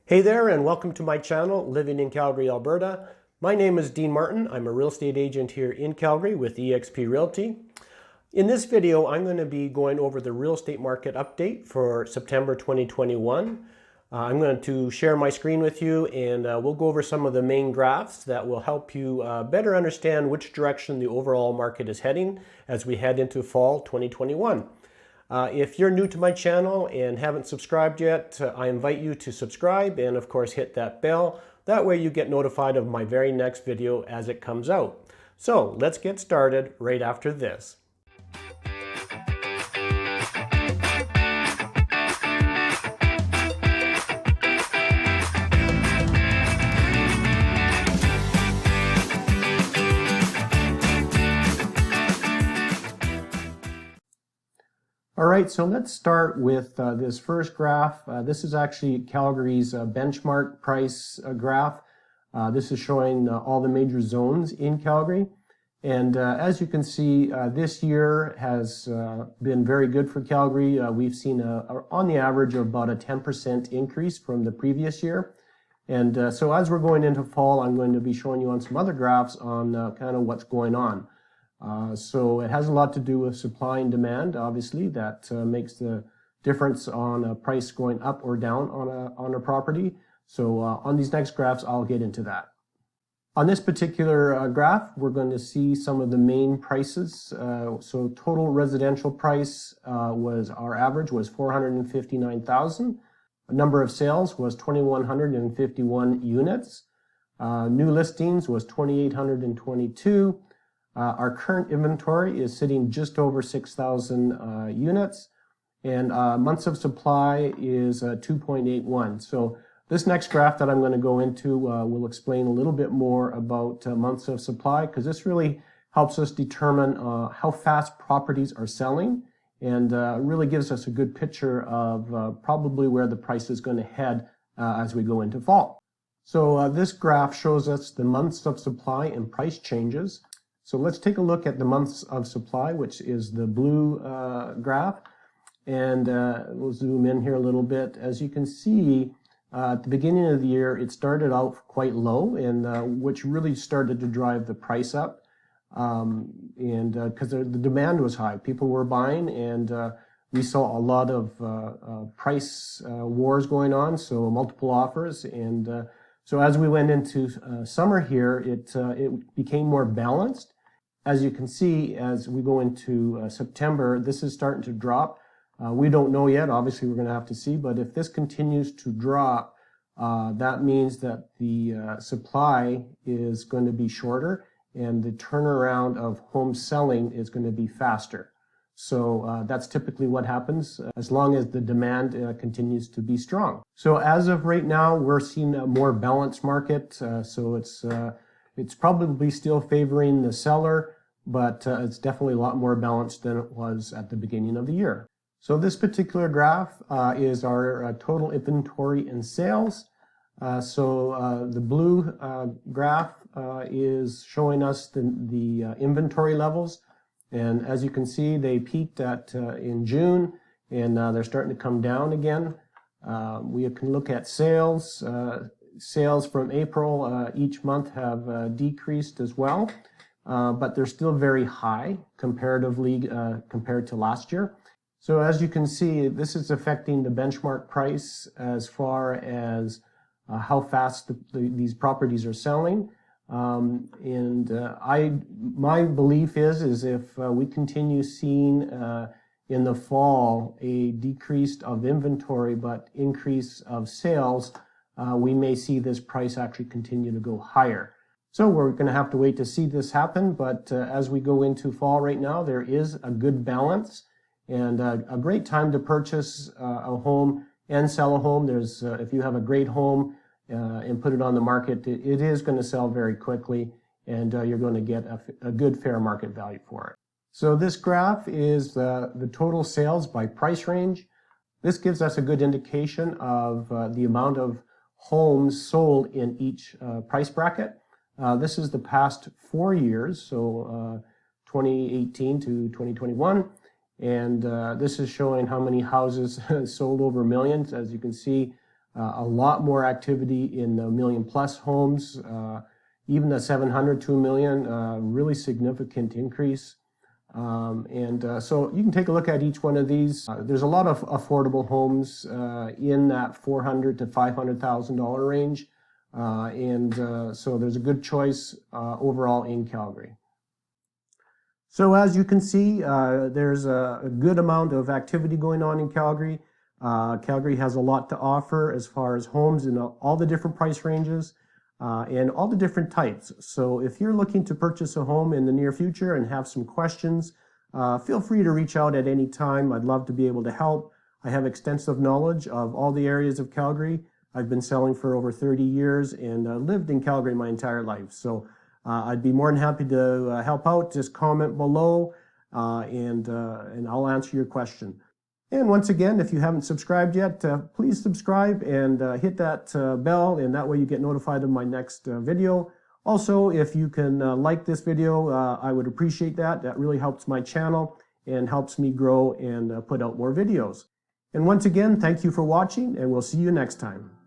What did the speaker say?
Hey there, and welcome to my channel, Living in Calgary, Alberta. My name is Dean Martin. I'm a real estate agent here in Calgary with eXp Realty. In this video, I'm going to be going over the real estate market update for September 2021. I'm going to share my screen with you, and we'll go over some of the main graphs that will help you better understand which direction the overall market is heading as we head into fall 2021. If you're new to my channel and haven't subscribed yet, I invite you to subscribe and of course hit that bell. That way you get notified of my very next video as it comes out. So let's get started right after this. All right, so let's start with this first graph. This is actually Calgary's benchmark price graph. This is showing all the major zones in Calgary. And as you can see, this year has been very good for Calgary. We've seen on the average of about a 10% increase from the previous year. And so as we're going into fall, I'm going to be showing you on some other graphs on kind of what's going on. So it has a lot to do with supply and demand, obviously. That makes the difference on a price going up or down on a property. So on these next graphs, I'll get into that. On this particular graph, we're going to see some of the main prices. So total residential price our average was $459,000. The number of sales was 2,151 units. New listings was 2,822. Our current inventory is sitting just over 6,000 units, and months of supply is 2.81. So this next graph that I'm going to go into will explain a little bit more about months of supply, because this really helps us determine how fast properties are selling, and really gives us a good picture of probably where the price is going to head as we go into fall. So this graph shows us the months of supply and price changes. So let's take a look at the months of supply, which is the blue graph. And we'll zoom in here a little bit. As you can see, at the beginning of the year, it started out quite low, and which really started to drive the price up. Because the demand was high. People were buying, and we saw a lot of price wars going on, so multiple offers. And so as we went into summer here, it became more balanced. As you can see, as we go into September, this is starting to drop. We don't know yet. Obviously, we're going to have to see. But if this continues to drop, that means that the supply is going to be shorter, and the turnaround of home selling is going to be faster. So that's typically what happens as long as the demand continues to be strong. So as of right now, we're seeing a more balanced market. So it's probably still favoring the seller, but it's definitely a lot more balanced than it was at the beginning of the year. So this particular graph is our total inventory and sales. So the blue graph is showing us the inventory levels. And as you can see, they peaked in June, and they're starting to come down again. We can look at sales. Sales from April each month have decreased as well, but they're still very high comparatively compared to last year. So as you can see, this is affecting the benchmark price as far as how fast these properties are selling. My belief is if we continue seeing in the fall a decrease of inventory but increase of sales, we may see this price actually continue to go higher. So we're going to have to wait to see this happen, but as we go into fall right now, there is a good balance and a great time to purchase a home and sell a home. There's if you have a great home and put it on the market, it is going to sell very quickly, and you're going to get a good fair market value for it. So this graph is the total sales by price range. This gives us a good indication of the amount of homes sold in each price bracket. This is the past 4 years, so 2018 to 2021, and this is showing how many houses sold over millions. As you can see, A lot more activity in the million plus homes, even the 700 to a million, really significant increase. So you can take a look at each one of these. There's a lot of affordable homes in that $400,000 to $500,000 range. So there's a good choice overall in Calgary. So as you can see, there's a good amount of activity going on in Calgary. Calgary has a lot to offer as far as homes in all the different price ranges and all the different types. So if you're looking to purchase a home in the near future and have some questions, feel free to reach out at any time. I'd love to be able to help. I have extensive knowledge of all the areas of Calgary. I've been selling for over 30 years and lived in Calgary my entire life. So I'd be more than happy to help out. Just comment below and I'll answer your question. And once again, if you haven't subscribed yet, please subscribe and hit that bell, and that way you get notified of my next video. Also, if you can like this video, I would appreciate that. That really helps my channel and helps me grow and put out more videos. And once again, thank you for watching, and we'll see you next time.